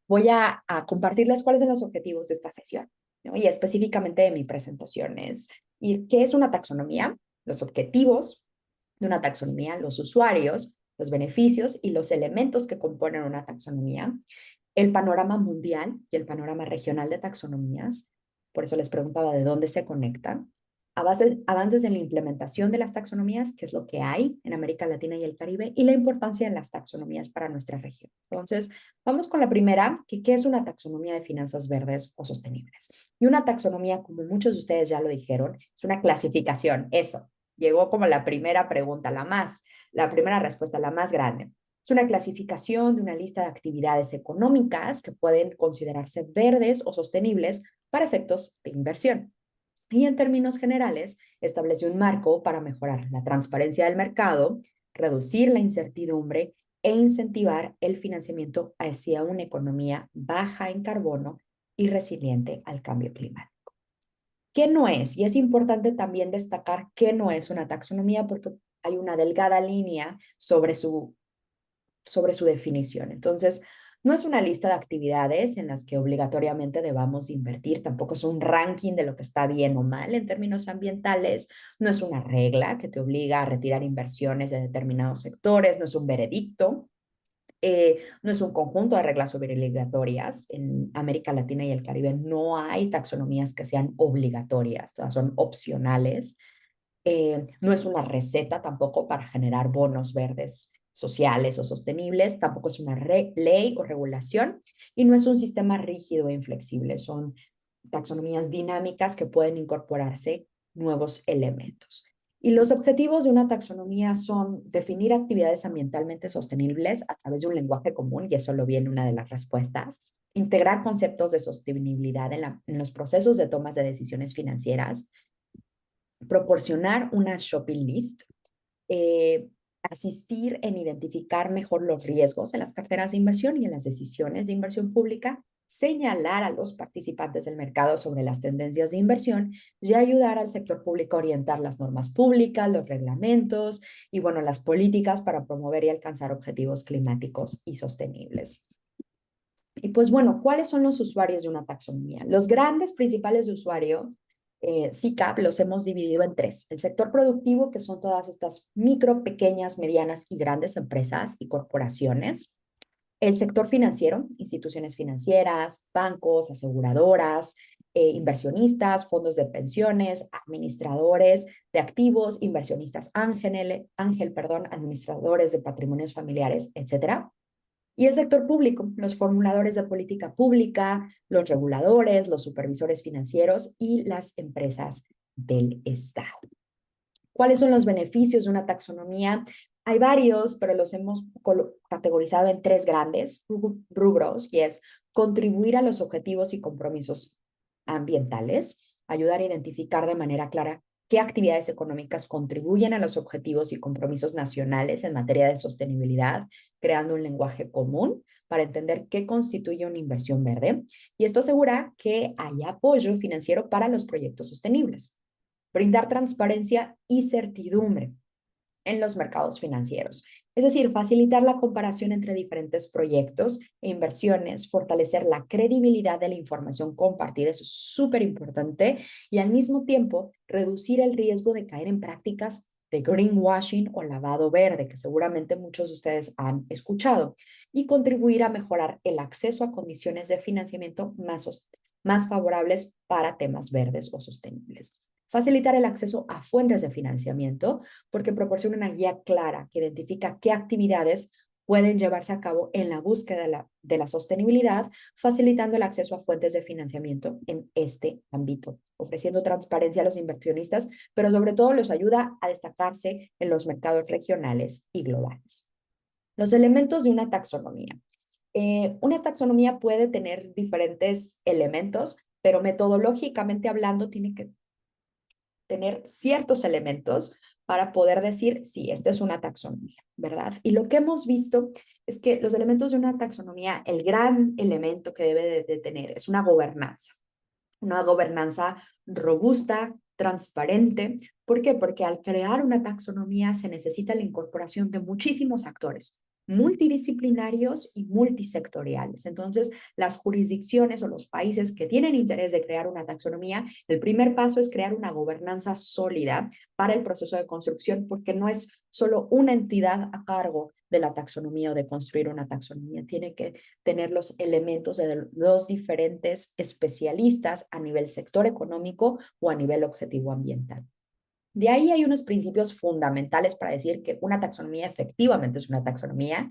voy a compartirles cuáles son los objetivos de esta sesión, ¿no? Y específicamente de mi presentación es, ¿y qué es una taxonomía? Los objetivos de una taxonomía, los usuarios, los beneficios y los elementos que componen una taxonomía, el panorama mundial y el panorama regional de taxonomías, por eso les preguntaba de dónde se conectan, avances en la implementación de las taxonomías, que es lo que hay en América Latina y el Caribe, y la importancia de las taxonomías para nuestra región. Entonces, vamos con la primera, que ¿qué es una taxonomía de finanzas verdes o sostenibles? Y una taxonomía, como muchos de ustedes ya lo dijeron, es una clasificación, eso. Llegó como la primera pregunta, la primera respuesta, la más grande. Es una clasificación de una lista de actividades económicas que pueden considerarse verdes o sostenibles para efectos de inversión. Y en términos generales, establece un marco para mejorar la transparencia del mercado, reducir la incertidumbre e incentivar el financiamiento hacia una economía baja en carbono y resiliente al cambio climático. ¿Qué no es? Y es importante también destacar qué no es una taxonomía porque hay una delgada línea sobre su definición. Entonces, no es una lista de actividades en las que obligatoriamente debamos invertir, tampoco es un ranking de lo que está bien o mal en términos ambientales, no es una regla que te obliga a retirar inversiones de determinados sectores, no es un veredicto, no es un conjunto de reglas obligatorias. En América Latina y el Caribe no hay taxonomías que sean obligatorias, todas son opcionales. No es una receta tampoco para generar bonos verdes sociales o sostenibles, tampoco es una ley o regulación y no es un sistema rígido e inflexible, son taxonomías dinámicas que pueden incorporarse nuevos elementos. Y los objetivos de una taxonomía son definir actividades ambientalmente sostenibles a través de un lenguaje común, y eso lo vi en una de las respuestas, integrar conceptos de sostenibilidad en los procesos de tomas de decisiones financieras, proporcionar una shopping list, asistir en identificar mejor los riesgos en las carteras de inversión y en las decisiones de inversión pública, señalar a los participantes del mercado sobre las tendencias de inversión y ayudar al sector público a orientar las normas públicas, los reglamentos y, bueno, las políticas para promover y alcanzar objetivos climáticos y sostenibles. Y pues bueno, ¿cuáles son los usuarios de una taxonomía? Los grandes principales usuarios, SICAP, los hemos dividido en tres. El sector productivo, que son todas estas micro, pequeñas, medianas y grandes empresas y corporaciones. El sector financiero, instituciones financieras, bancos, aseguradoras, inversionistas, fondos de pensiones, administradores de activos, inversionistas perdón, administradores de patrimonios familiares, etcétera. Y el sector público, los formuladores de política pública, los reguladores, los supervisores financieros y las empresas del Estado. ¿Cuáles son los beneficios de una taxonomía? Hay varios, pero los hemos categorizado en tres grandes rubros, y es contribuir a los objetivos y compromisos ambientales, ayudar a identificar de manera clara qué actividades económicas contribuyen a los objetivos y compromisos nacionales en materia de sostenibilidad, creando un lenguaje común para entender qué constituye una inversión verde. Y esto asegura que haya apoyo financiero para los proyectos sostenibles. Brindar transparencia y certidumbre en los mercados financieros. Es decir, facilitar la comparación entre diferentes proyectos e inversiones, fortalecer la credibilidad de la información compartida, eso es súper importante, y al mismo tiempo reducir el riesgo de caer en prácticas de greenwashing o lavado verde, que seguramente muchos de ustedes han escuchado, y contribuir a mejorar el acceso a condiciones de financiamiento más favorables para temas verdes o sostenibles. Facilitar el acceso a fuentes de financiamiento porque proporciona una guía clara que identifica qué actividades pueden llevarse a cabo en la búsqueda de la sostenibilidad, facilitando el acceso a fuentes de financiamiento en este ámbito, ofreciendo transparencia a los inversionistas, pero sobre todo los ayuda a destacarse en los mercados regionales y globales. Los elementos de una taxonomía. Una taxonomía puede tener diferentes elementos, pero metodológicamente hablando tiene que tener ciertos elementos para poder decir, sí, esta es una taxonomía, ¿verdad? Y lo que hemos visto es que los elementos de una taxonomía, el gran elemento que debe de tener es una gobernanza robusta, transparente. ¿Por qué? Porque al crear una taxonomía se necesita la incorporación de muchísimos actores, multidisciplinarios y multisectoriales. Entonces, las jurisdicciones o los países que tienen interés de crear una taxonomía, el primer paso es crear una gobernanza sólida para el proceso de construcción, porque no es solo una entidad a cargo de la taxonomía o de construir una taxonomía, tiene que tener los elementos de los diferentes especialistas a nivel sector económico o a nivel objetivo ambiental. De ahí hay unos principios fundamentales para decir que una taxonomía efectivamente es una taxonomía,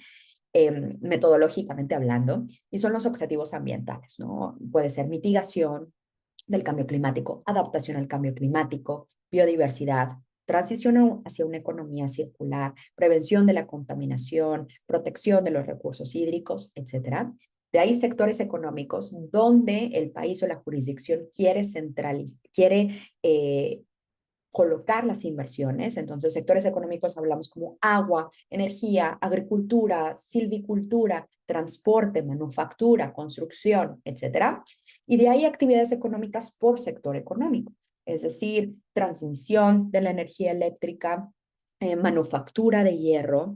metodológicamente hablando, y son los objetivos ambientales, ¿no? Puede ser mitigación del cambio climático, adaptación al cambio climático, biodiversidad, transición hacia una economía circular, prevención de la contaminación, protección de los recursos hídricos, etcétera. De ahí sectores económicos donde el país o la jurisdicción quiere centralizar, quiere colocar las inversiones. Entonces, sectores económicos hablamos como agua, energía, agricultura, silvicultura, transporte, manufactura, construcción, etcétera. Y de ahí actividades económicas por sector económico, es decir, transmisión de la energía eléctrica, manufactura de hierro,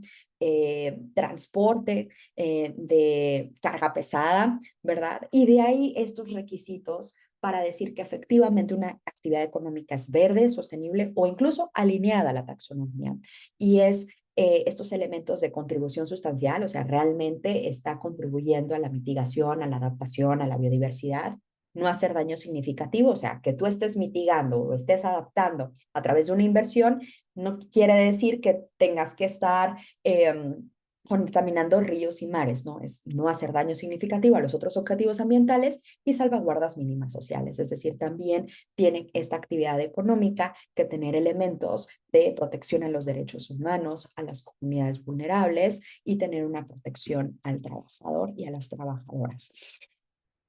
transporte de carga pesada, ¿verdad? Y de ahí estos requisitos para decir que efectivamente una actividad económica es verde, sostenible o incluso alineada a la taxonomía. Y es estos elementos de contribución sustancial, o sea, realmente está contribuyendo a la mitigación, a la adaptación, a la biodiversidad, no hacer daño significativo, o sea, que tú estés mitigando o estés adaptando a través de una inversión, no quiere decir que tengas que estar contaminando ríos y mares, ¿no? Es no hacer daño significativo a los otros objetivos ambientales y salvaguardas mínimas sociales. Es decir, también tiene esta actividad económica que tener elementos de protección a los derechos humanos, a las comunidades vulnerables y tener una protección al trabajador y a las trabajadoras.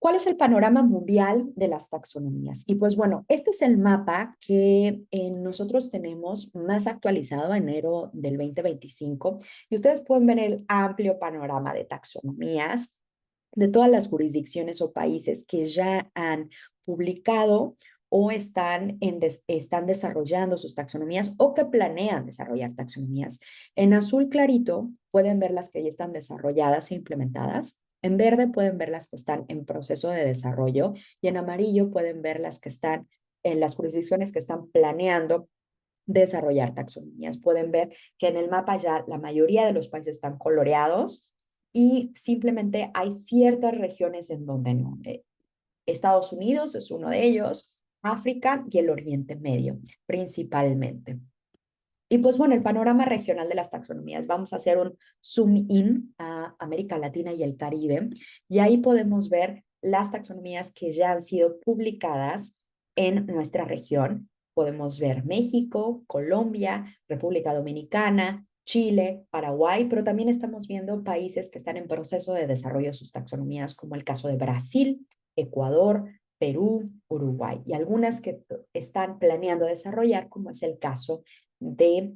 ¿Cuál es el panorama mundial de las taxonomías? Y pues bueno, este es el mapa que nosotros tenemos más actualizado a enero del 2025 y ustedes pueden ver el amplio panorama de taxonomías de todas las jurisdicciones o países que ya han publicado o están desarrollando sus taxonomías o que planean desarrollar taxonomías. En azul clarito pueden ver las que ya están desarrolladas e implementadas. En verde pueden ver las que están en proceso de desarrollo y en amarillo pueden ver las que están en las jurisdicciones que están planeando desarrollar taxonomías. Pueden ver que en el mapa ya la mayoría de los países están coloreados y simplemente hay ciertas regiones en donde no. Estados Unidos es uno de ellos, África y el Oriente Medio principalmente. Y pues bueno, el panorama regional de las taxonomías. Vamos a hacer un zoom in a América Latina y el Caribe y ahí podemos ver las taxonomías que ya han sido publicadas en nuestra región. Podemos ver México, Colombia, República Dominicana, Chile, Paraguay, pero también estamos viendo países que están en proceso de desarrollo de sus taxonomías, como el caso de Brasil, Ecuador, Perú, Uruguay, y algunas que están planeando desarrollar, como es el caso de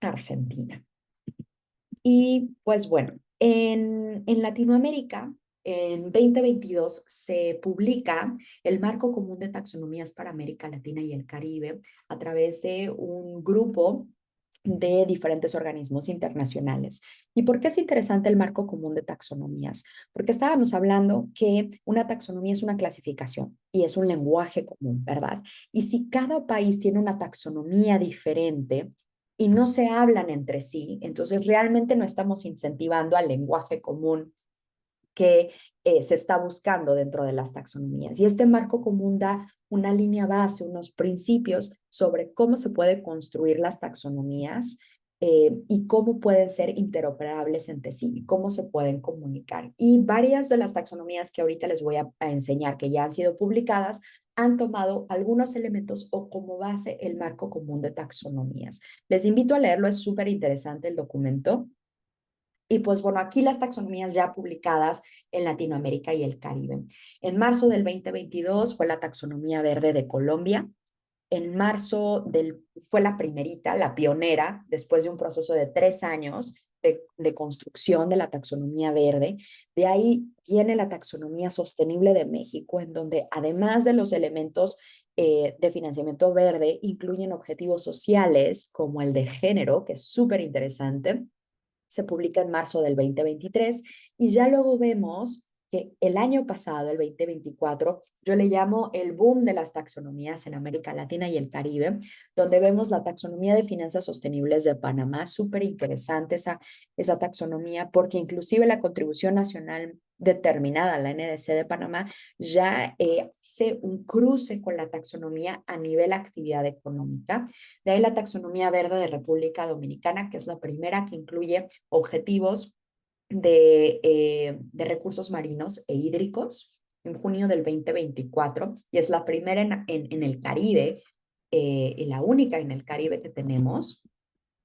Argentina. Y pues bueno, en Latinoamérica, en 2022 se publica el Marco Común de Taxonomías para América Latina y el Caribe a través de un grupo de diferentes organismos internacionales. ¿Y por qué es interesante el marco común de taxonomías? Porque estábamos hablando que una taxonomía es una clasificación y es un lenguaje común, ¿verdad? Y si cada país tiene una taxonomía diferente y no se hablan entre sí, entonces realmente no estamos incentivando al lenguaje común que se está buscando dentro de las taxonomías. Y este marco común da una línea base, unos principios sobre cómo se puede construir las taxonomías y cómo pueden ser interoperables entre sí y cómo se pueden comunicar. Y varias de las taxonomías que ahorita les voy a enseñar que ya han sido publicadas han tomado algunos elementos o como base el marco común de taxonomías. Les invito a leerlo, es súper interesante el documento. Y pues bueno, aquí las taxonomías ya publicadas en Latinoamérica y el Caribe. En marzo del 2022 fue la taxonomía verde de Colombia. En marzo fue la primerita, la pionera, después de un proceso de 3 años de construcción de la taxonomía verde. De ahí viene la taxonomía sostenible de México, en donde además de los elementos de financiamiento verde, incluyen objetivos sociales como el de género, que es súper interesante se publica en marzo del 2023 y ya luego vemos que el año pasado, el 2024, yo le llamo el boom de las taxonomías en América Latina y el Caribe, donde vemos la taxonomía de finanzas sostenibles de Panamá, súper interesante esa taxonomía, porque inclusive la contribución nacional determinada, la NDC de Panamá, ya hace un cruce con la taxonomía a nivel actividad económica. De ahí la taxonomía verde de República Dominicana, que es la primera que incluye objetivos de recursos marinos e hídricos en junio del 2024 y es la primera en el Caribe y la única en el Caribe que tenemos.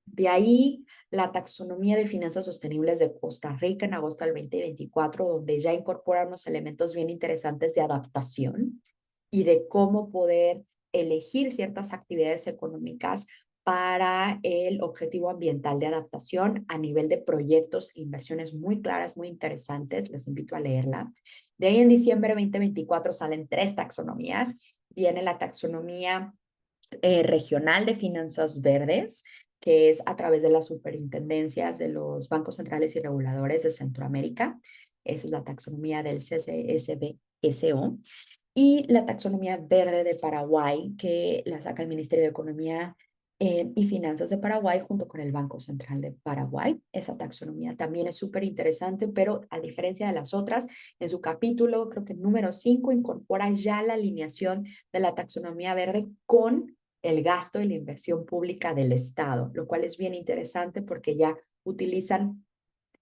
De ahí la taxonomía de finanzas sostenibles de Costa Rica en agosto del 2024, donde ya incorpora unos elementos bien interesantes de adaptación y de cómo poder elegir ciertas actividades económicas para el objetivo ambiental de adaptación a nivel de proyectos e inversiones muy claras, muy interesantes. Les invito a leerla. De ahí en diciembre de 2024 salen 3 taxonomías. Viene la taxonomía regional de finanzas verdes, que es a través de las superintendencias de los bancos centrales y reguladores de Centroamérica. Esa es la taxonomía del CCSBSO. Y la taxonomía verde de Paraguay, que la saca el Ministerio de Economía y Finanzas de Paraguay junto con el Banco Central de Paraguay. Esa taxonomía también es súper interesante, pero a diferencia de las otras, en su capítulo, creo que número 5, incorpora ya la alineación de la taxonomía verde con el gasto y la inversión pública del Estado, lo cual es bien interesante porque ya utilizan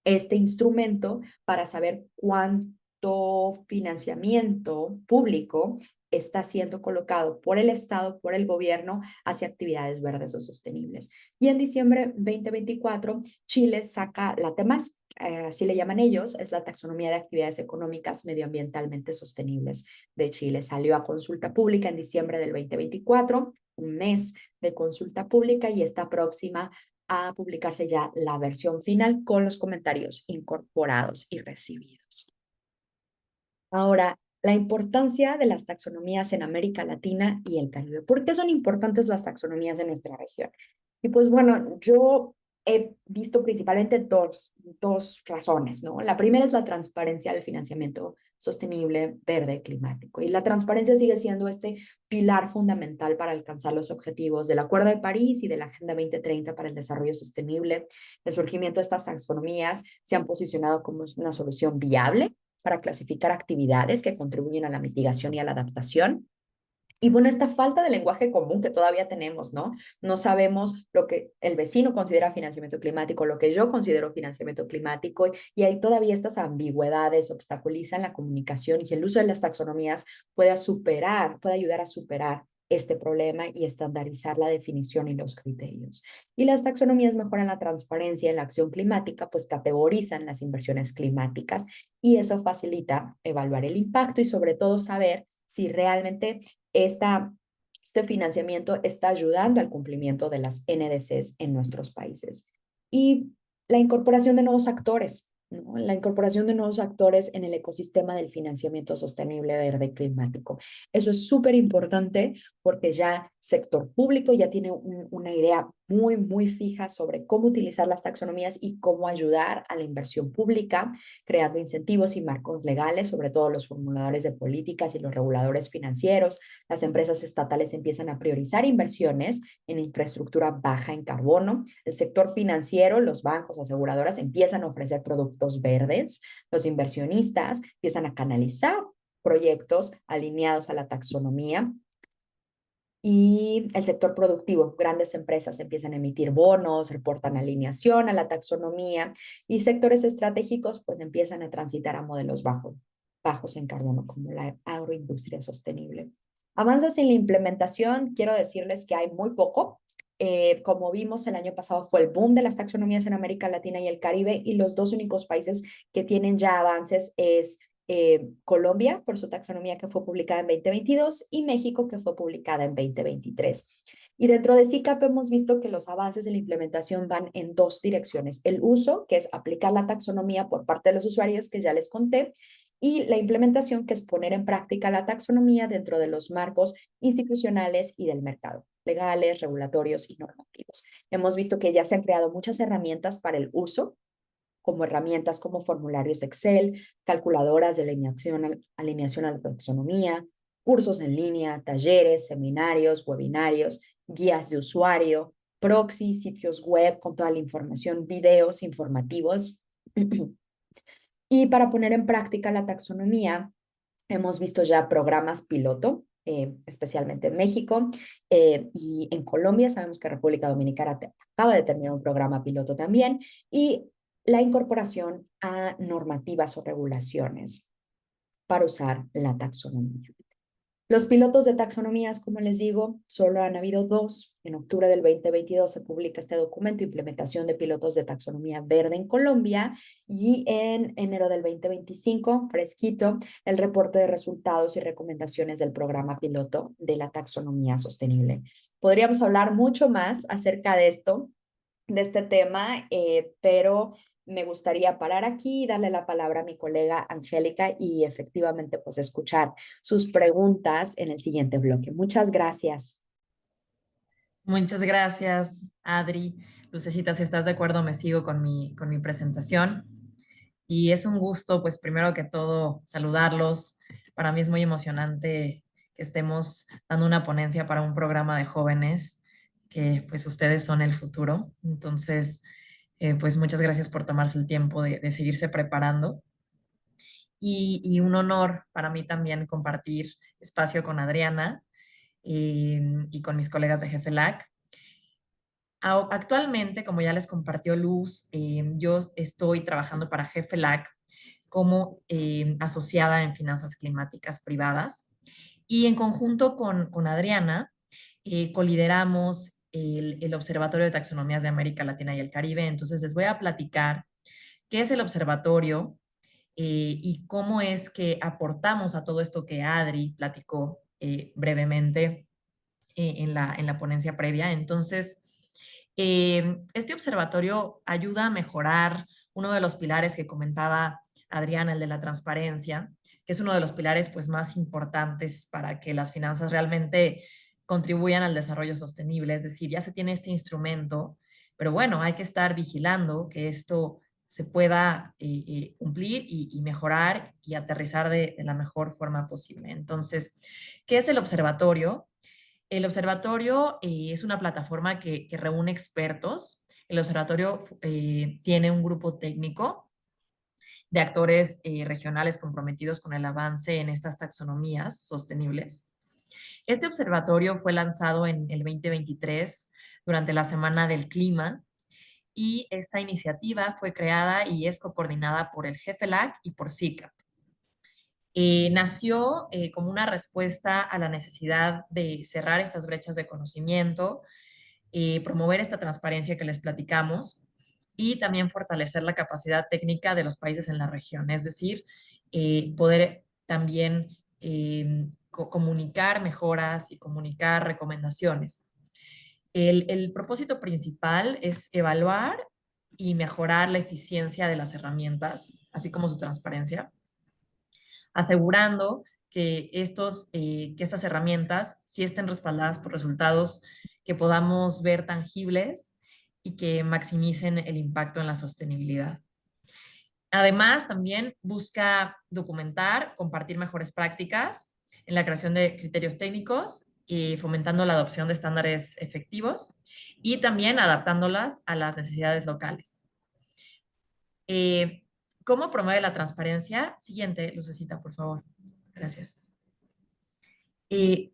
este instrumento para saber cuánto financiamiento público está siendo colocado por el Estado, por el gobierno, hacia actividades verdes o sostenibles. Y en diciembre 2024, Chile saca la TEMAS, así le llaman ellos, es la taxonomía de actividades económicas medioambientalmente sostenibles de Chile. Salió a consulta pública en diciembre del 2024, un mes de consulta pública y está próxima a publicarse ya la versión final con los comentarios incorporados y recibidos. Ahora, la importancia de las taxonomías en América Latina y el Caribe. ¿Por qué son importantes las taxonomías en nuestra región? Y pues bueno, yo he visto principalmente dos razones, ¿no? La primera es la transparencia del financiamiento sostenible, verde, climático. Y la transparencia sigue siendo este pilar fundamental para alcanzar los objetivos del Acuerdo de París y de la Agenda 2030 para el Desarrollo Sostenible. El surgimiento de estas taxonomías se han posicionado como una solución viable para clasificar actividades que contribuyen a la mitigación y a la adaptación. Y bueno, esta falta de lenguaje común que todavía tenemos, ¿no? No sabemos lo que el vecino considera financiamiento climático, lo que yo considero financiamiento climático, y hay todavía estas ambigüedades, obstaculizan la comunicación y el uso de las taxonomías puede ayudar a superar este problema y estandarizar la definición y los criterios. Y las taxonomías mejoran la transparencia en la acción climática, pues categorizan las inversiones climáticas y eso facilita evaluar el impacto y sobre todo saber si realmente este financiamiento está ayudando al cumplimiento de las NDCs en nuestros países. Y la incorporación de nuevos actores, ¿no? La incorporación de nuevos actores en el ecosistema del financiamiento sostenible verde y climático. Eso es súper importante porque ya sector público ya tiene una idea muy fija sobre cómo utilizar las taxonomías y cómo ayudar a la inversión pública, creando incentivos y marcos legales, sobre todo los formuladores de políticas y los reguladores financieros. Las empresas estatales empiezan a priorizar inversiones en infraestructura baja en carbono. El sector financiero, los bancos, aseguradoras empiezan a ofrecer productos verdes. Los inversionistas empiezan a canalizar proyectos alineados a la taxonomía. Y el sector productivo, grandes empresas empiezan a emitir bonos, reportan alineación a la taxonomía y sectores estratégicos pues empiezan a transitar a modelos bajos en carbono como la agroindustria sostenible. Avanzas en la implementación, quiero decirles que hay muy poco. Como vimos el año pasado fue el boom de las taxonomías en América Latina y el Caribe y los dos únicos países que tienen ya avances es Colombia por su taxonomía que fue publicada en 2022 y México que fue publicada en 2023. Y dentro de CICAP hemos visto que los avances en la implementación van en dos direcciones. El uso, que es aplicar la taxonomía por parte de los usuarios, que ya les conté, y la implementación, que es poner en práctica la taxonomía dentro de los marcos institucionales y del mercado, legales, regulatorios y normativos. Hemos visto que ya se han creado muchas herramientas para el uso como herramientas como formularios Excel, calculadoras de alineación a la taxonomía, cursos en línea, talleres, seminarios, webinarios, guías de usuario, proxy, sitios web con toda la información, videos informativos. Y para poner en práctica la taxonomía, hemos visto ya programas piloto, especialmente en México y en Colombia. Sabemos que República Dominicana acaba de terminar un programa piloto también y la incorporación a normativas o regulaciones para usar la taxonomía. Los pilotos de taxonomías, como les digo, solo han habido dos. En octubre del 2022 se publica este documento, Implementación de pilotos de taxonomía verde en Colombia, y en enero del 2025, fresquito, el reporte de resultados y recomendaciones del programa piloto de la taxonomía sostenible. Podríamos hablar mucho más acerca de esto, de este tema, pero me gustaría parar aquí y darle la palabra a mi colega Angélica y efectivamente pues escuchar sus preguntas en el siguiente bloque. Muchas gracias. Muchas gracias, Adri. Lucecita, si estás de acuerdo, me sigo con mi presentación. Y es un gusto, pues primero que todo, saludarlos. Para mí es muy emocionante que estemos dando una ponencia para un programa de jóvenes, que pues ustedes son el futuro. Entonces, pues muchas gracias por tomarse el tiempo de seguirse preparando. Y un honor para mí también compartir espacio con Adriana y con mis colegas de GFLAC. Actualmente, como ya les compartió Luz, yo estoy trabajando para GFLAC como asociada en finanzas climáticas privadas y en conjunto con Adriana colideramos el Observatorio de Taxonomías de América Latina y el Caribe. Entonces les voy a platicar qué es el observatorio y cómo es que aportamos a todo esto que Adri platicó brevemente en la ponencia previa. Entonces, este observatorio ayuda a mejorar uno de los pilares que comentaba Adriana, el de la transparencia, que es uno de los pilares pues, más importantes para que las finanzas realmente contribuyan al desarrollo sostenible. Es decir, ya se tiene este instrumento, pero bueno, hay que estar vigilando que esto se pueda cumplir y mejorar y aterrizar de la mejor forma posible. Entonces, ¿qué es el observatorio? El observatorio es una plataforma que reúne expertos. El observatorio tiene un grupo técnico de actores regionales comprometidos con el avance en estas taxonomías sostenibles. Este observatorio fue lanzado en el 2023 durante la Semana del Clima y esta iniciativa fue creada y es coordinada por el GFLAC y por SICAP. Nació como una respuesta a la necesidad de cerrar estas brechas de conocimiento, promover esta transparencia que les platicamos y también fortalecer la capacidad técnica de los países en la región, es decir, poder también comunicar mejoras y comunicar recomendaciones. El propósito principal es evaluar y mejorar la eficiencia de las herramientas, así como su transparencia, asegurando que estas herramientas sí estén respaldadas por resultados que podamos ver tangibles y que maximicen el impacto en la sostenibilidad. Además, también busca documentar, compartir mejores prácticas en la creación de criterios técnicos y fomentando la adopción de estándares efectivos y también adaptándolas a las necesidades locales. Eh, ¿Cómo promueve la transparencia? Siguiente, Lucecita, por favor. Gracias. El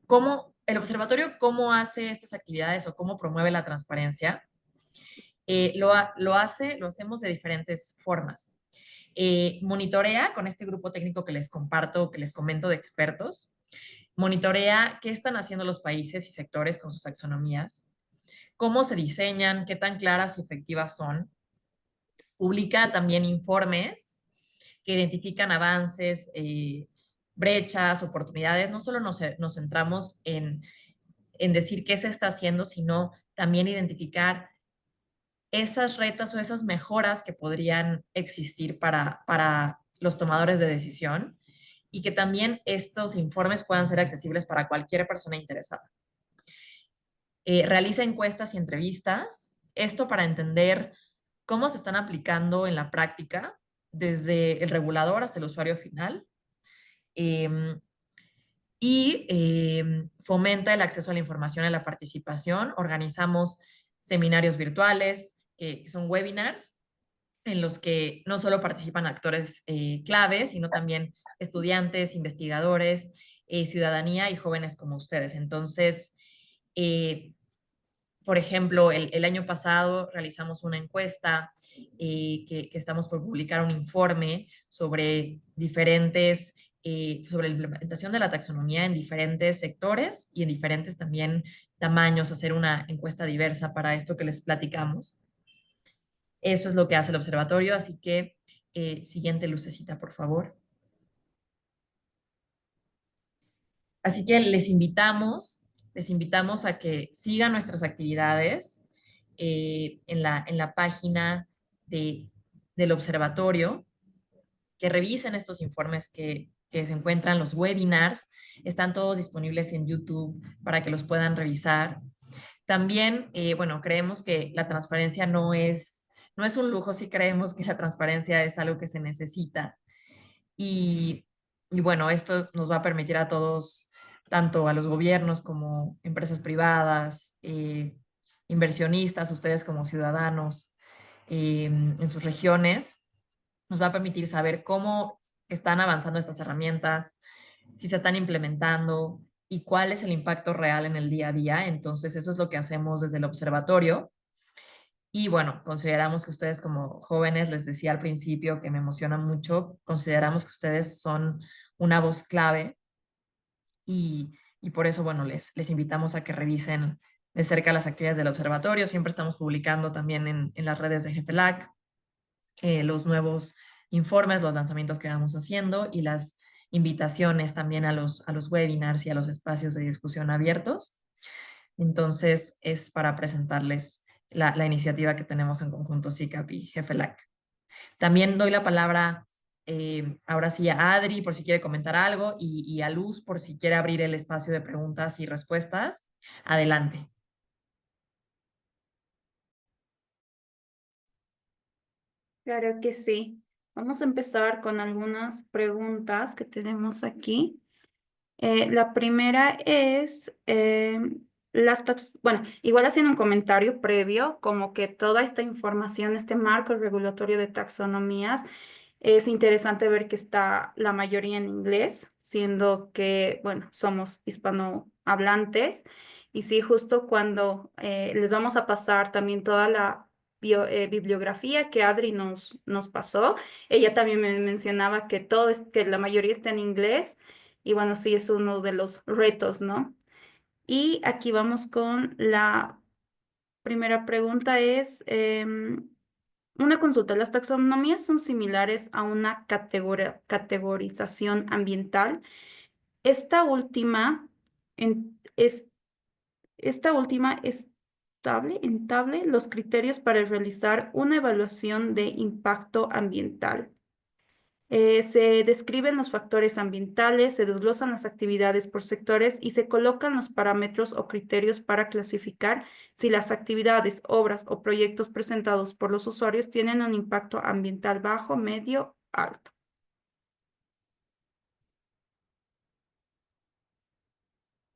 observatorio, ¿cómo hace estas actividades o cómo promueve la transparencia? Lo hacemos de diferentes formas. Monitorea con este grupo técnico que les comparto, que les comento de expertos, monitorea qué están haciendo los países y sectores con sus taxonomías, cómo se diseñan, qué tan claras y efectivas son. Publica también informes que identifican avances, brechas, oportunidades. No solo nos centramos en decir qué se está haciendo, sino también identificar esas retas o esas mejoras que podrían existir para los tomadores de decisión y que también estos informes puedan ser accesibles para cualquier persona interesada. Realiza encuestas y entrevistas, esto para entender cómo se están aplicando en la práctica, desde el regulador hasta el usuario final. em, Fomenta el acceso a la información y la participación. Organizamos seminarios virtuales, que son webinars, en los que no solo participan actores claves, sino también estudiantes, investigadores, ciudadanía y jóvenes como ustedes. Entonces, eh, por ejemplo, el año pasado realizamos una encuesta que estamos por publicar un informe sobre sobre la implementación de la taxonomía en diferentes sectores y en diferentes también tamaños, hacer una encuesta diversa para esto que les platicamos. Eso es lo que hace el observatorio, así que siguiente lucecita, por favor. Así que les invitamos a que sigan nuestras actividades en la página de, del observatorio, que revisen estos informes que se encuentran, los webinars, están todos disponibles en YouTube para que los puedan revisar. También, bueno, creemos que la transparencia no es un lujo, sí creemos que la transparencia es algo que se necesita. Y, y bueno, esto nos va a permitir a todos, tanto a los gobiernos como empresas privadas, inversionistas, ustedes como ciudadanos en sus regiones, nos va a permitir saber cómo están avanzando estas herramientas, si se están implementando y cuál es el impacto real en el día a día. Entonces, eso es lo que hacemos desde el observatorio. Y bueno, consideramos que ustedes como jóvenes, les decía al principio que me emociona mucho, consideramos que ustedes son una voz clave y por eso, bueno, les invitamos a que revisen de cerca las actividades del observatorio. Siempre estamos publicando también en las redes de GFLAC los nuevos informes, los lanzamientos que vamos haciendo y las invitaciones también a los webinars y a los espacios de discusión abiertos. Entonces, es para presentarles la iniciativa que tenemos en conjunto CICAP y GFLAC. También doy la palabra ahora sí a Adri por si quiere comentar algo y a Luz por si quiere abrir el espacio de preguntas y respuestas. Adelante. Claro que sí. Vamos a empezar con algunas preguntas que tenemos aquí. La primera es, bueno, igual haciendo un comentario previo, como que toda esta información, este marco regulatorio de taxonomías, es interesante ver que está la mayoría en inglés, siendo que, bueno, somos hispanohablantes. Y sí, justo cuando les vamos a pasar también toda la bibliografía que Adri nos pasó, ella también me mencionaba que que la mayoría está en inglés. Y bueno, sí, es uno de los retos, ¿no? Y aquí vamos con la primera pregunta, es una consulta. ¿Las taxonomías son similares a una categorización ambiental? Esta última, es, esta última estable los criterios para realizar una evaluación de impacto ambiental. Se describen los factores ambientales, se desglosan las actividades por sectores y se colocan los parámetros o criterios para clasificar si las actividades, obras o proyectos presentados por los usuarios tienen un impacto ambiental bajo, medio, alto.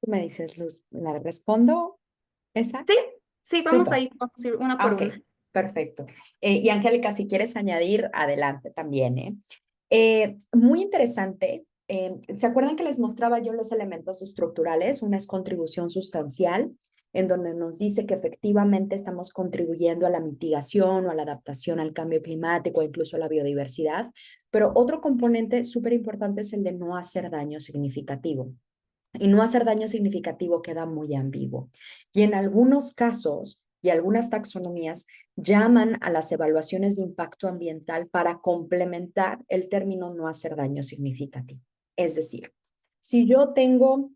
Tú me dices, Luz, ¿la respondo esa? Sí, sí, Súper. vamos a ir una por Ok, una. perfecto. Y Angélica, si quieres añadir, adelante también, ¿eh? Muy interesante. ¿Se acuerdan que les mostraba yo los elementos estructurales? Una es contribución sustancial, en donde nos dice que efectivamente estamos contribuyendo a la mitigación o a la adaptación al cambio climático, incluso a la biodiversidad. Pero otro componente súper importante es el de no hacer daño significativo. Y no hacer daño significativo queda muy ambiguo. Y en algunos casos y algunas taxonomías llaman a las evaluaciones de impacto ambiental para complementar el término no hacer daño significativo. Es decir, si yo tengo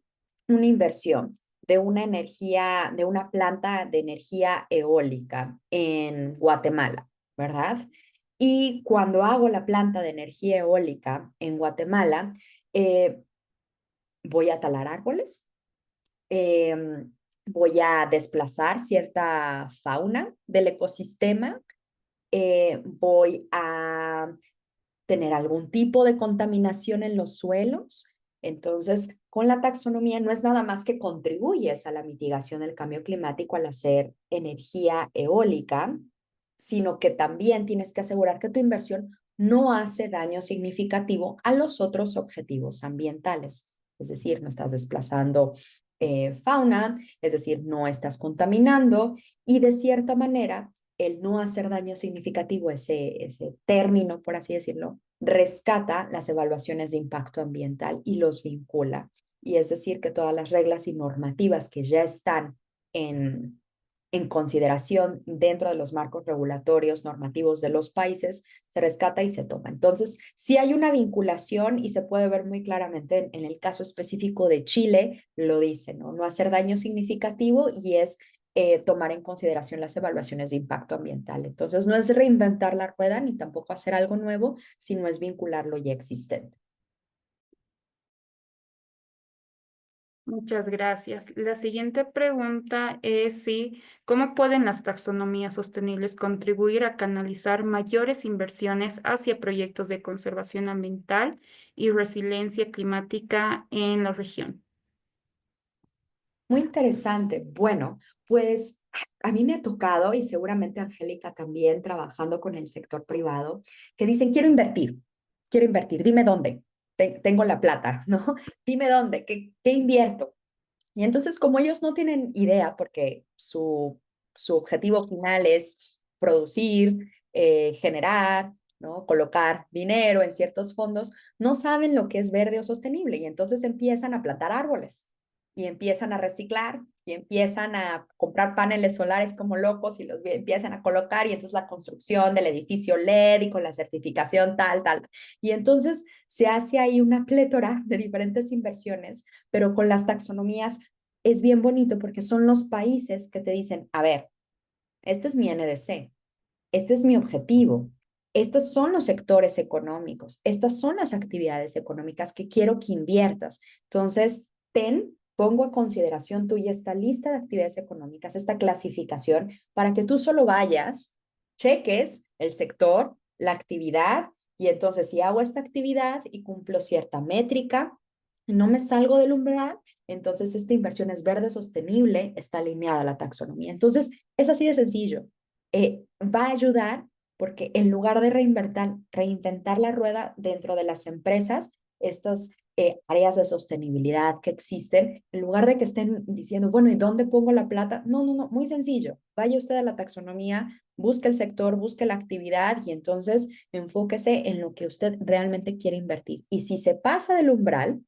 una inversión de una energía, de una planta de energía eólica en Guatemala, ¿verdad? Y cuando hago la planta de energía eólica en Guatemala, voy a talar árboles, eh, voy a desplazar cierta fauna del ecosistema voy a tener algún tipo de contaminación en los suelos. Entonces, con la taxonomía no es nada más que contribuyes a la mitigación del cambio climático al hacer energía eólica, sino que también tienes que asegurar que tu inversión no hace daño significativo a los otros objetivos ambientales. Es decir, no estás desplazando fauna, es decir, no estás contaminando y de cierta manera el no hacer daño significativo, ese término, por así decirlo, rescata las evaluaciones de impacto ambiental y los vincula. Y es decir, que todas las reglas y normativas que ya están en consideración dentro de los marcos regulatorios normativos de los países, se rescata y se toma. Entonces, sí hay una vinculación y se puede ver muy claramente en el caso específico de Chile, lo dice, ¿no? No hacer daño significativo y es tomar en consideración las evaluaciones de impacto ambiental. Entonces, no es reinventar la rueda ni tampoco hacer algo nuevo, sino es vincular lo ya existente. Muchas gracias. La siguiente pregunta es ¿cómo pueden las taxonomías sostenibles contribuir a canalizar mayores inversiones hacia proyectos de conservación ambiental y resiliencia climática en la región? Muy interesante. Bueno, pues a mí me ha tocado, y seguramente Angélica también, trabajando con el sector privado, que dicen, quiero invertir, dime dónde, tengo la plata, ¿no? Dime dónde, qué invierto. Y entonces, como ellos no tienen idea, porque su objetivo final es producir, generar, ¿no? Colocar dinero en ciertos fondos, no saben lo que es verde o sostenible y entonces empiezan a plantar árboles y empiezan a reciclar y empiezan a comprar paneles solares como locos y los empiezan a colocar y entonces la construcción del edificio LED y con la certificación tal. Y entonces se hace ahí una plétora de diferentes inversiones, pero con las taxonomías es bien bonito porque son los países que te dicen, a ver, este es mi NDC, este es mi objetivo, estos son los sectores económicos, estas son las actividades económicas que quiero que inviertas. Entonces, pongo a consideración tuya esta lista de actividades económicas, esta clasificación, para que tú solo vayas, cheques el sector, la actividad, y entonces si hago esta actividad y cumplo cierta métrica, no me salgo del umbral, entonces esta inversión es verde sostenible, está alineada a la taxonomía. Entonces, es así de sencillo. Va a ayudar porque en lugar de reinventar la rueda dentro de las empresas, estas áreas de sostenibilidad que existen, en lugar de que estén diciendo, bueno, ¿y dónde pongo la plata? No, muy sencillo. Vaya usted a la taxonomía, busque el sector, busque la actividad y entonces enfóquese en lo que usted realmente quiere invertir. Y si se pasa del umbral,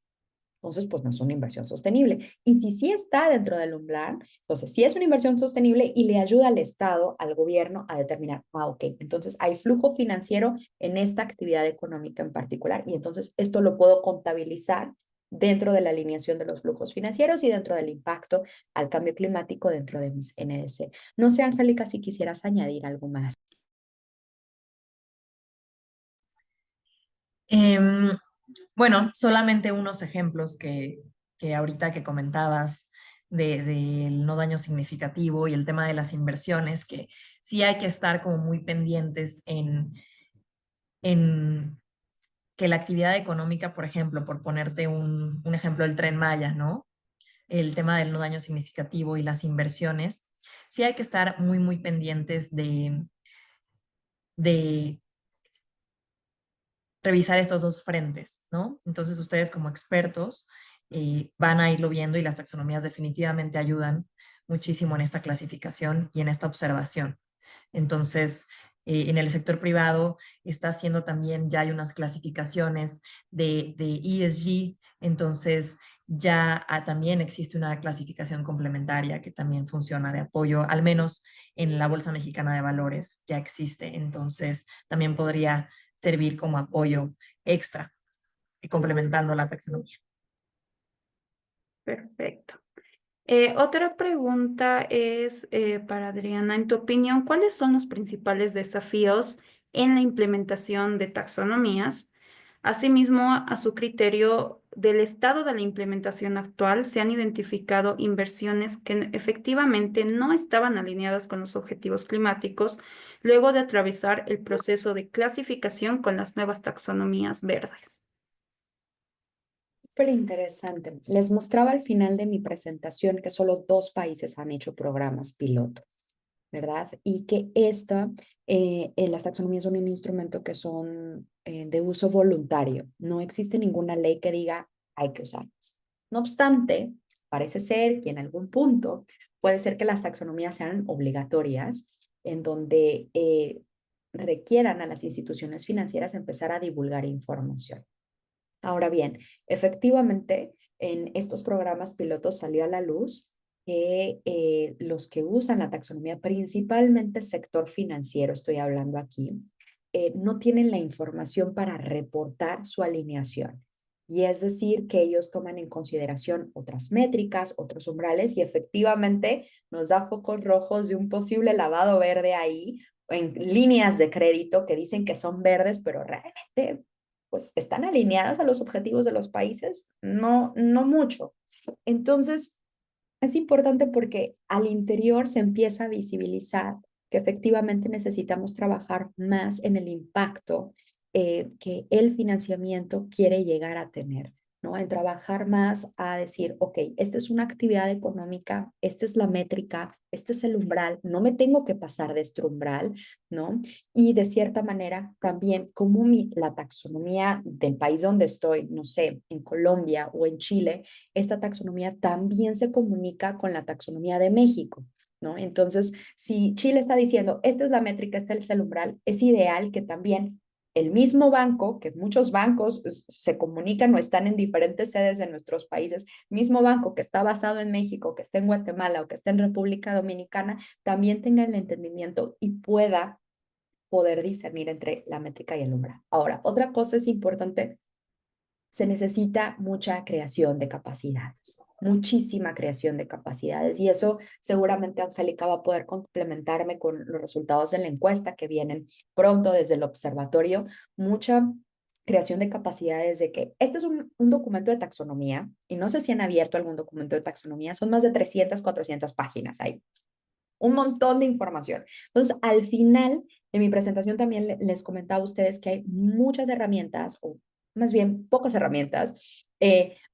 entonces pues no es una inversión sostenible. Y si sí está dentro del umbral, entonces sí es una inversión sostenible y le ayuda al Estado, al gobierno a determinar, ok, entonces hay flujo financiero en esta actividad económica en particular y entonces esto lo puedo contabilizar dentro de la alineación de los flujos financieros y dentro del impacto al cambio climático dentro de mis NDC. No sé, Angélica, si quisieras añadir algo más. Em, bueno, solamente unos ejemplos que ahorita que comentabas del no daño significativo y el tema de las inversiones, que sí hay que estar como muy pendientes en que la actividad económica, por ejemplo, por ponerte un ejemplo, el Tren Maya, ¿no? El tema del no daño significativo y las inversiones, sí hay que estar muy pendientes de revisar estos dos frentes, ¿no? Entonces ustedes como expertos van a irlo viendo y las taxonomías definitivamente ayudan muchísimo en esta clasificación y en esta observación. Entonces, en el sector privado está haciendo también, ya hay unas clasificaciones de ESG, entonces ya también existe una clasificación complementaria que también funciona de apoyo, al menos en la Bolsa Mexicana de Valores ya existe, entonces también podría servir como apoyo extra y complementando la taxonomía. Perfecto. Otra pregunta es para Adriana. En tu opinión, ¿cuáles son los principales desafíos en la implementación de taxonomías? Asimismo, a su criterio, del estado de la implementación actual, se han identificado inversiones que efectivamente no estaban alineadas con los objetivos climáticos luego de atravesar el proceso de clasificación con las nuevas taxonomías verdes. Súper interesante. Les mostraba al final de mi presentación que solo 2 países han hecho programas piloto, ¿verdad? Y que las taxonomías son un instrumento que son de uso voluntario. No existe ninguna ley que diga hay que usarlas. No obstante, parece ser que en algún punto puede ser que las taxonomías sean obligatorias, en donde requieran a las instituciones financieras empezar a divulgar información. Ahora bien, efectivamente, en estos programas pilotos salió a la luz que los que usan la taxonomía, principalmente sector financiero, estoy hablando aquí, no tienen la información para reportar su alineación. Y es decir, que ellos toman en consideración otras métricas, otros umbrales, y efectivamente nos da focos rojos de un posible lavado verde ahí, en líneas de crédito que dicen que son verdes, pero realmente pues están alineadas a los objetivos de los países, no, no mucho. Entonces, es importante porque al interior se empieza a visibilizar que efectivamente necesitamos trabajar más en el impacto que el financiamiento quiere llegar a tener, ¿no? En trabajar más a decir, ok, esta es una actividad económica, esta es la métrica, este es el umbral, no me tengo que pasar de este umbral, ¿no? Y de cierta manera también como la taxonomía del país donde estoy, no sé, en Colombia o en Chile, esta taxonomía también se comunica con la taxonomía de México, ¿no? Entonces, si Chile está diciendo, esta es la métrica, este es el umbral, es ideal que también el mismo banco, que muchos bancos se comunican o están en diferentes sedes de nuestros países, mismo banco que está basado en México, que está en Guatemala o que está en República Dominicana, también tenga el entendimiento y pueda poder discernir entre la métrica y el umbral. Ahora, otra cosa es importante, se necesita mucha creación de capacidades, muchísima creación de capacidades. Y eso seguramente Angélica va a poder complementarme con los resultados de la encuesta que vienen pronto desde el observatorio. Mucha creación de capacidades de que este es un documento de taxonomía y no sé si han abierto algún documento de taxonomía, son más de 300, 400 páginas ahí. Un montón de información. Entonces, al final de mi presentación también les comentaba a ustedes que hay muchas herramientas, o más bien pocas herramientas,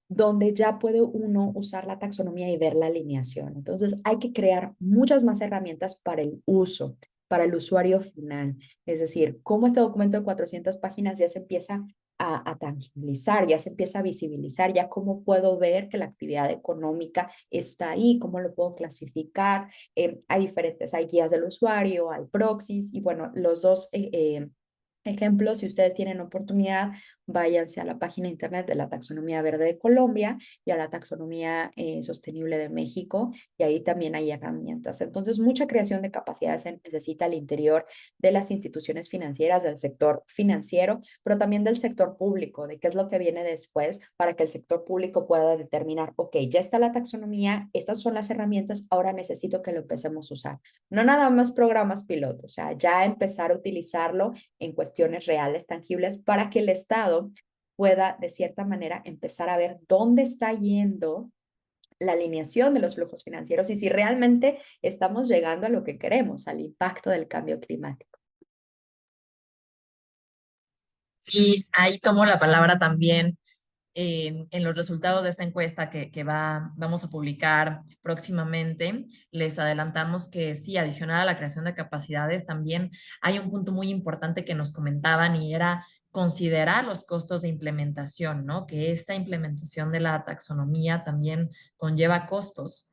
donde ya puede uno usar la taxonomía y ver la alineación. Entonces, hay que crear muchas más herramientas para el uso, para el usuario final. Es decir, cómo este documento de 400 páginas ya se empieza a tangibilizar, ya se empieza a visibilizar, ya cómo puedo ver que la actividad económica está ahí, cómo lo puedo clasificar. Hay diferentes, hay guías del usuario, hay proxies y bueno, los dos ejemplos, si ustedes tienen oportunidad, váyanse a la página internet de la Taxonomía Verde de Colombia y a la Taxonomía Sostenible de México, y ahí también hay herramientas. Entonces, mucha creación de capacidades se necesita al interior de las instituciones financieras, del sector financiero, pero también del sector público, de qué es lo que viene después para que el sector público pueda determinar, ok, ya está la taxonomía, estas son las herramientas, ahora necesito que lo empecemos a usar. No nada más programas pilotos, o sea, ya empezar a utilizarlo en cuestiones reales, tangibles, para que el Estado pueda, de cierta manera, empezar a ver dónde está yendo la alineación de los flujos financieros y si realmente estamos llegando a lo que queremos, al impacto del cambio climático. Sí, ahí tomo la palabra también en los resultados de esta encuesta vamos a publicar próximamente. Les adelantamos que sí, adicional a la creación de capacidades, también hay un punto muy importante que nos comentaban y era considerar los costos de implementación, ¿no? Que esta implementación de la taxonomía también conlleva costos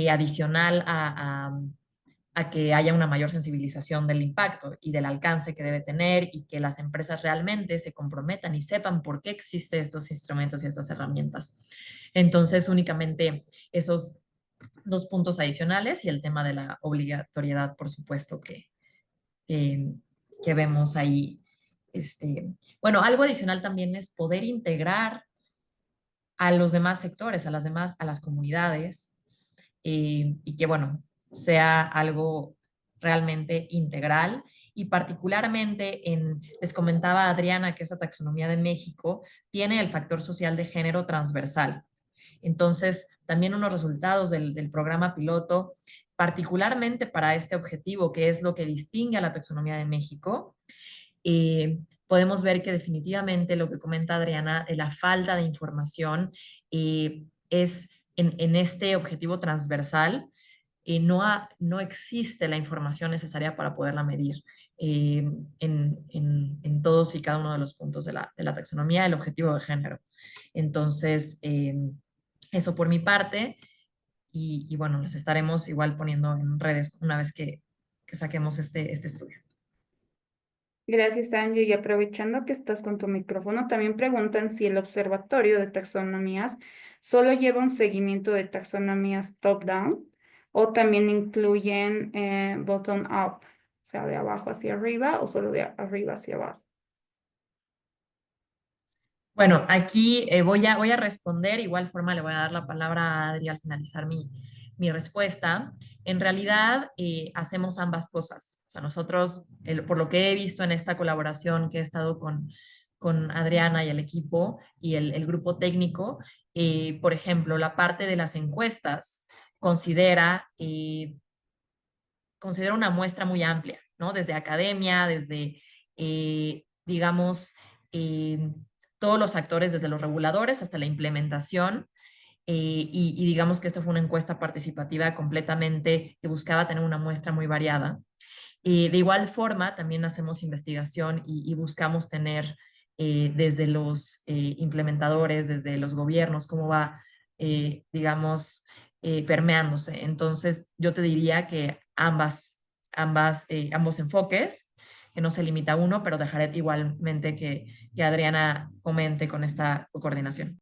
adicional a que haya una mayor sensibilización del impacto y del alcance que debe tener y que las empresas realmente se comprometan y sepan por qué existen estos instrumentos y estas herramientas. Entonces, únicamente esos 2 puntos adicionales y el tema de la obligatoriedad, por supuesto, eh, que vemos ahí. Bueno, algo adicional también es poder integrar a los demás sectores, a las comunidades, y que, bueno, sea algo realmente integral y particularmente les comentaba Adriana que esta taxonomía de México tiene el factor social de género transversal. Entonces, también unos resultados del programa piloto, particularmente para este objetivo, que es lo que distingue a la taxonomía de México, podemos ver que definitivamente lo que comenta Adriana de la falta de información es en este objetivo transversal, no existe la información necesaria para poderla medir en todos y cada uno de los puntos de la taxonomía, el objetivo de género. Entonces, eso por mi parte, y bueno, les estaremos igual poniendo en redes una vez que saquemos este estudio. Gracias, Angie. Y aprovechando que estás con tu micrófono, también preguntan si el Observatorio de Taxonomías solo lleva un seguimiento de taxonomías top-down o también incluyen bottom-up, o sea, de abajo hacia arriba o solo de arriba hacia abajo. Bueno, aquí voy a responder, igual forma le voy a dar la palabra a Adri al finalizar mi respuesta. En realidad, hacemos ambas cosas. O sea, nosotros, por lo que he visto en esta colaboración que he estado con Adriana y el equipo y el grupo técnico, por ejemplo, la parte de las encuestas considera una muestra muy amplia, ¿no? Desde academia, desde, digamos, eh, todos los actores, desde los reguladores hasta la implementación. Y digamos que esta fue una encuesta participativa completamente que buscaba tener una muestra muy variada. De igual forma, también hacemos investigación y buscamos tener desde los implementadores, desde los gobiernos, cómo va, digamos, permeándose. Entonces, yo te diría que ambos enfoques, que no se limita a uno, pero dejaré igualmente que Adriana comente con esta coordinación.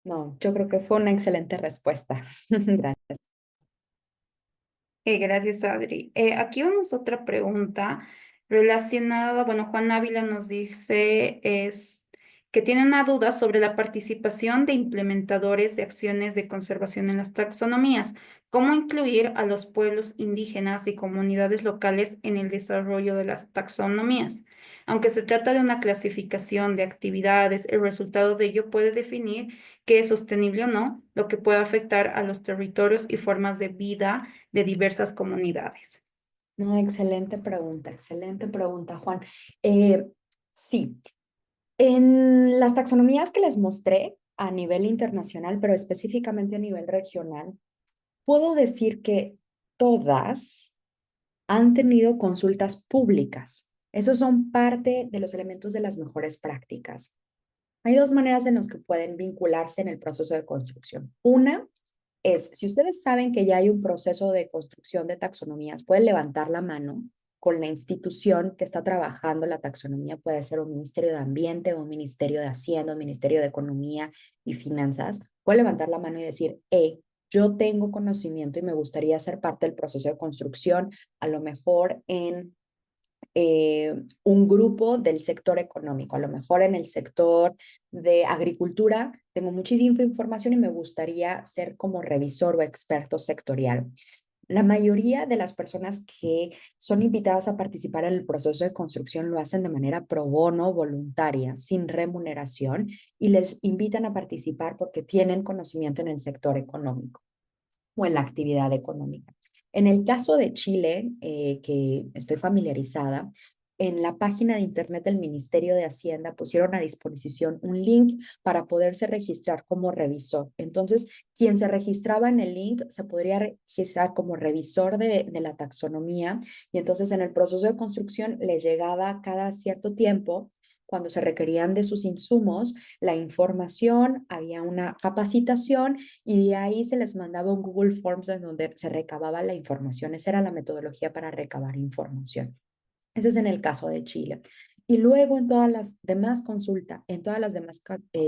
No, yo creo que fue una excelente respuesta. Gracias. Gracias, Adri. Aquí vamos a otra pregunta relacionada, bueno, Juan Ávila nos dice es que tiene una duda sobre la participación de implementadores de acciones de conservación en las taxonomías. ¿Cómo incluir a los pueblos indígenas y comunidades locales en el desarrollo de las taxonomías? Aunque se trata de una clasificación de actividades, el resultado de ello puede definir qué es sostenible o no, lo que puede afectar a los territorios y formas de vida de diversas comunidades. No, excelente pregunta, Juan. Sí, en las taxonomías que les mostré a nivel internacional, pero específicamente a nivel regional, puedo decir que todas han tenido consultas públicas. Esos son parte de los elementos de las mejores prácticas. Hay dos maneras en las que pueden vincularse en el proceso de construcción. Una es, si ustedes saben que ya hay un proceso de construcción de taxonomías, pueden levantar la mano con la institución que está trabajando la taxonomía. Puede ser un ministerio de ambiente, un ministerio de hacienda, un ministerio de economía y finanzas. Puede levantar la mano y decir, yo tengo conocimiento y me gustaría ser parte del proceso de construcción, a lo mejor en un grupo del sector económico, a lo mejor en el sector de agricultura. Tengo muchísima información y me gustaría ser como revisor o experto sectorial. La mayoría de las personas que son invitadas a participar en el proceso de construcción lo hacen de manera pro bono, voluntaria, sin remuneración, y les invitan a participar porque tienen conocimiento en el sector económico o en la actividad económica. En el caso de Chile, que estoy familiarizada, en la página de internet del Ministerio de Hacienda pusieron a disposición un link para poderse registrar como revisor. Entonces, quien se registraba en el link se podría registrar como revisor de la taxonomía, y entonces en el proceso de construcción les llegaba cada cierto tiempo, cuando se requerían de sus insumos, la información, había una capacitación y de ahí se les mandaba un Google Forms en donde se recababa la información. Esa era la metodología para recabar información. Ese es en el caso de Chile. Y luego en todas las demás consultas, en todas las demás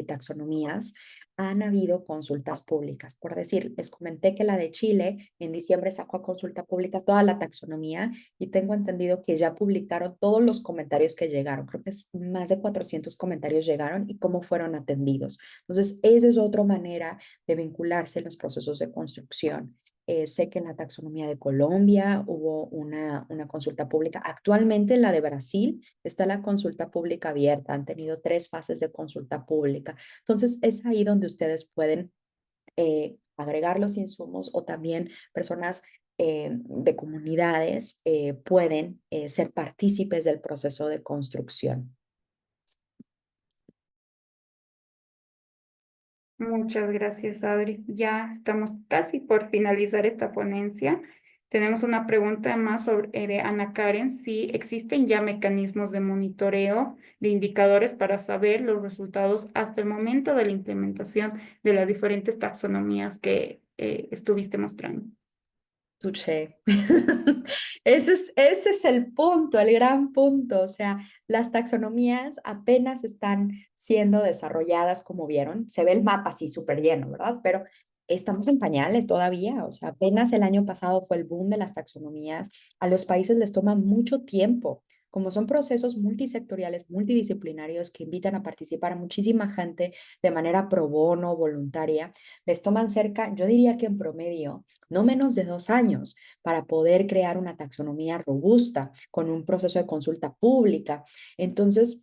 taxonomías, han habido consultas públicas. Por decir, les comenté que la de Chile en diciembre sacó a consulta pública toda la taxonomía y tengo entendido que ya publicaron todos los comentarios que llegaron. Creo que es más de 400 comentarios llegaron y cómo fueron atendidos. Entonces, esa es otra manera de vincularse en los procesos de construcción. Sé que en la taxonomía de Colombia hubo una consulta pública. Actualmente en la de Brasil está la consulta pública abierta. Han tenido 3 fases de consulta pública. Entonces, es ahí donde ustedes pueden agregar los insumos o también personas de comunidades pueden ser partícipes del proceso de construcción. Muchas gracias, Adri. Ya estamos casi por finalizar esta ponencia. Tenemos una pregunta más sobre, de Ana Karen, si existen ya mecanismos de monitoreo de indicadores para saber los resultados hasta el momento de la implementación de las diferentes taxonomías que estuviste mostrando. Touché. Ese es el punto, el gran punto. O sea, las taxonomías apenas están siendo desarrolladas, como vieron. Se ve el mapa así súper lleno, ¿verdad? Pero estamos en pañales todavía. O sea, apenas el año pasado fue el boom de las taxonomías. A los países les toma mucho tiempo. Como son procesos multisectoriales, multidisciplinarios que invitan a participar a muchísima gente de manera pro bono, voluntaria, les toman cerca, yo diría que en promedio, no menos de 2 años para poder crear una taxonomía robusta con un proceso de consulta pública. Entonces,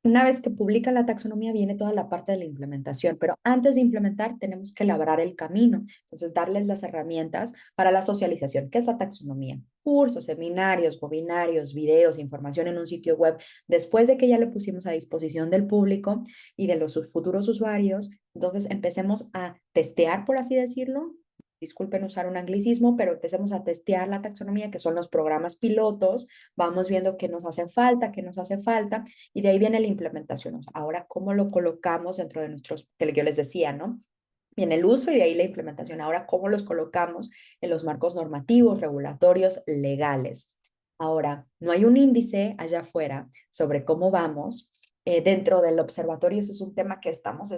una vez que publica la taxonomía viene toda la parte de la implementación, pero antes de implementar tenemos que labrar el camino. Entonces, darles las herramientas para la socialización. ¿Qué es la taxonomía? Cursos, seminarios, webinarios, videos, información en un sitio web. Después de que ya lo pusimos a disposición del público y de los futuros usuarios, entonces empecemos a testear, por así decirlo. Disculpen usar un anglicismo, pero empecemos a testear la taxonomía, que son los programas pilotos. Vamos viendo qué nos hace falta, qué nos hace falta y de ahí viene la implementación. Ahora, ¿cómo lo colocamos dentro de nuestros, que yo les decía, ¿no? Viene el uso y de ahí la implementación. Ahora, ¿cómo los colocamos en los marcos normativos, regulatorios, legales? Ahora, no hay un índice allá afuera sobre cómo vamos. Dentro del observatorio, ese es un tema que estamos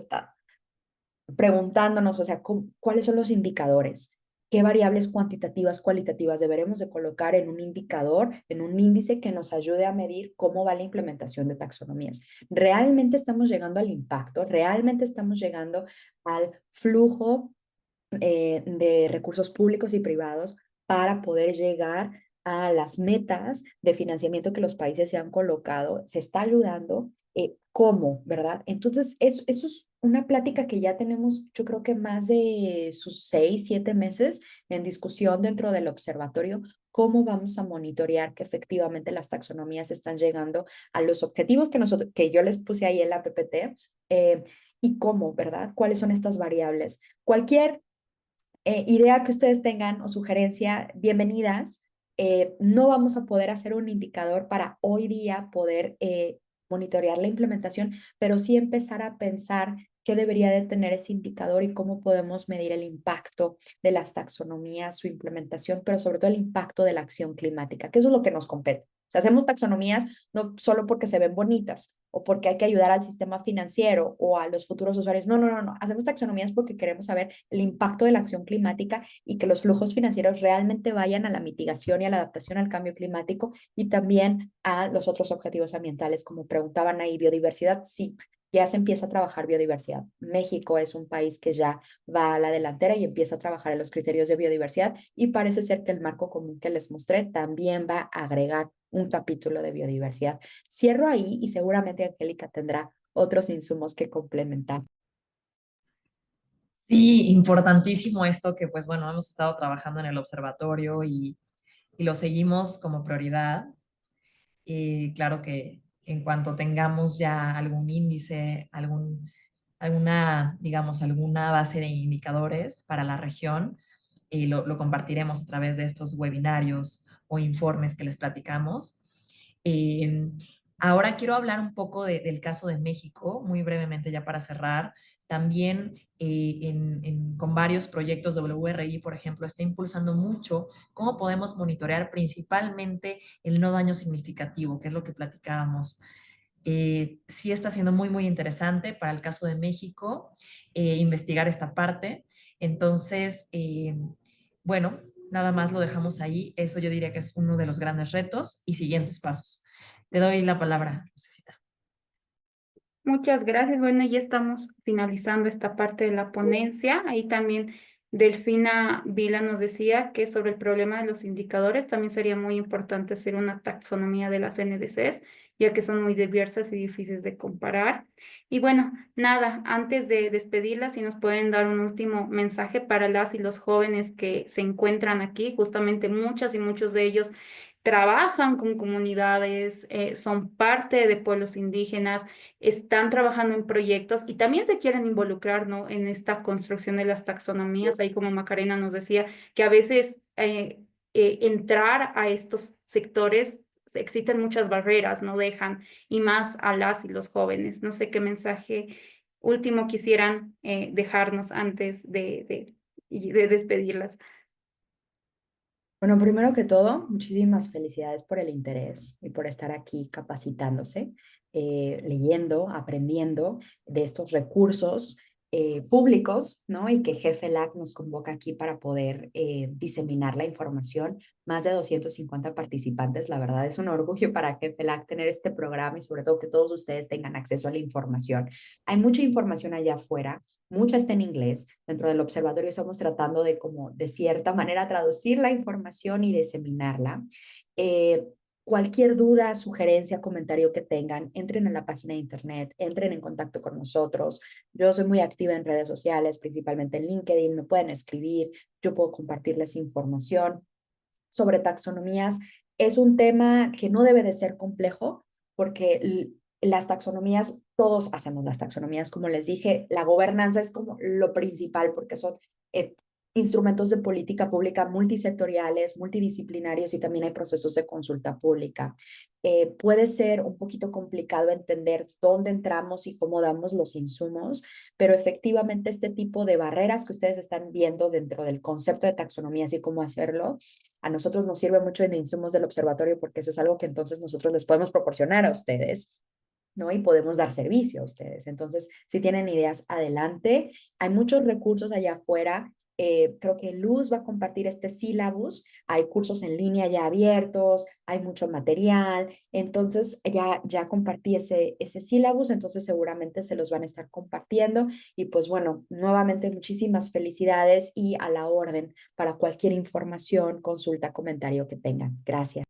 preguntándonos, o sea, ¿cuáles son los indicadores? ¿Qué variables cuantitativas, cualitativas deberemos de colocar en un indicador, en un índice que nos ayude a medir cómo va la implementación de taxonomías? ¿Realmente estamos llegando al impacto? ¿Realmente estamos llegando al flujo de recursos públicos y privados para poder llegar a las metas de financiamiento que los países se han colocado? ¿Se está ayudando? ¿Cómo, verdad? Entonces, eso es una plática que ya tenemos, yo creo que más de sus 6, 7 meses en discusión dentro del observatorio, cómo vamos a monitorear que efectivamente las taxonomías están llegando a los objetivos que yo les puse ahí en la PPT, y cómo, ¿verdad? ¿Cuáles son estas variables? Cualquier idea que ustedes tengan o sugerencia, bienvenidas. No vamos a poder hacer un indicador para hoy día poder monitorear la implementación, pero sí empezar a pensar qué debería de tener ese indicador y cómo podemos medir el impacto de las taxonomías, su implementación, pero sobre todo el impacto de la acción climática, que eso es lo que nos compete. O sea, hacemos taxonomías no solo porque se ven bonitas o porque hay que ayudar al sistema financiero o a los futuros usuarios. No, no, no, no. Hacemos taxonomías porque queremos saber el impacto de la acción climática y que los flujos financieros realmente vayan a la mitigación y a la adaptación al cambio climático y también a los otros objetivos ambientales, como preguntaban ahí, biodiversidad. Sí, ya se empieza a trabajar biodiversidad. México es un país que ya va a la delantera y empieza a trabajar en los criterios de biodiversidad y parece ser que el marco común que les mostré también va a agregar un capítulo de biodiversidad. Cierro ahí y seguramente Angélica tendrá otros insumos que complementar. Sí, importantísimo esto que pues bueno, hemos estado trabajando en el observatorio y lo seguimos como prioridad. Y claro que en cuanto tengamos ya algún índice, alguna, digamos, alguna base de indicadores para la región, lo compartiremos a través de estos webinarios o informes que les platicamos. Eh, Ahora quiero hablar un poco del caso de México, muy brevemente ya para cerrar. También con varios proyectos WRI, por ejemplo, está impulsando mucho cómo podemos monitorear principalmente el no daño significativo, que es lo que platicábamos. Sí está siendo muy, muy interesante para el caso de México investigar esta parte. Entonces, bueno, nada más lo dejamos ahí. Eso yo diría que es uno de los grandes retos y siguientes pasos. Te doy la palabra, Lucecita. Muchas gracias. Bueno, ya estamos finalizando esta parte de la ponencia. Ahí también Delfina Vila nos decía que sobre el problema de los indicadores también sería muy importante hacer una taxonomía de las NDCs, ya que son muy diversas y difíciles de comparar. Y bueno, nada, antes de despedirlas, si nos pueden dar un último mensaje para las y los jóvenes que se encuentran aquí, justamente muchas y muchos de ellos trabajan con comunidades, son parte de pueblos indígenas, están trabajando en proyectos y también se quieren involucrar, ¿no? En esta construcción de las taxonomías, ahí como Macarena nos decía, que a veces entrar a estos sectores existen muchas barreras, no dejan, y más a las y los jóvenes. No sé qué mensaje último quisieran dejarnos antes de despedirlas. Bueno, primero que todo, muchísimas felicidades por el interés y por estar aquí capacitándose, leyendo, aprendiendo de estos recursos públicos, ¿no? Y que Jefe LAC nos convoca aquí para poder diseminar la información. Más de 250 participantes, la verdad es un orgullo para Jefe LAC tener este programa y sobre todo que todos ustedes tengan acceso a la información. Hay mucha información allá afuera, mucha está en inglés. Dentro del observatorio estamos tratando de, como, de cierta manera, traducir la información y diseminarla. Eh, Cualquier duda, sugerencia, comentario que tengan, entren en la página de internet, entren en contacto con nosotros. Yo soy muy activa en redes sociales, principalmente en LinkedIn, me pueden escribir, yo puedo compartirles información sobre taxonomías. Es un tema que no debe de ser complejo porque las taxonomías, todos hacemos las taxonomías, como les dije, la gobernanza es como lo principal porque son eh, instrumentos de política pública multisectoriales, multidisciplinarios y también hay procesos de consulta pública. Puede ser un poquito complicado entender dónde entramos y cómo damos los insumos, pero efectivamente este tipo de barreras que ustedes están viendo dentro del concepto de taxonomías y cómo hacerlo, a nosotros nos sirve mucho de insumos del observatorio porque eso es algo que entonces nosotros les podemos proporcionar a ustedes, ¿no? Y podemos dar servicio a ustedes. Entonces, si tienen ideas, adelante. Hay muchos recursos allá afuera. Creo que Luz va a compartir este sílabus. Hay cursos en línea ya abiertos, hay mucho material. Entonces, ya compartí ese sílabus, entonces seguramente se los van a estar compartiendo. Y pues bueno, nuevamente muchísimas felicidades y a la orden para cualquier información, consulta, comentario que tengan. Gracias.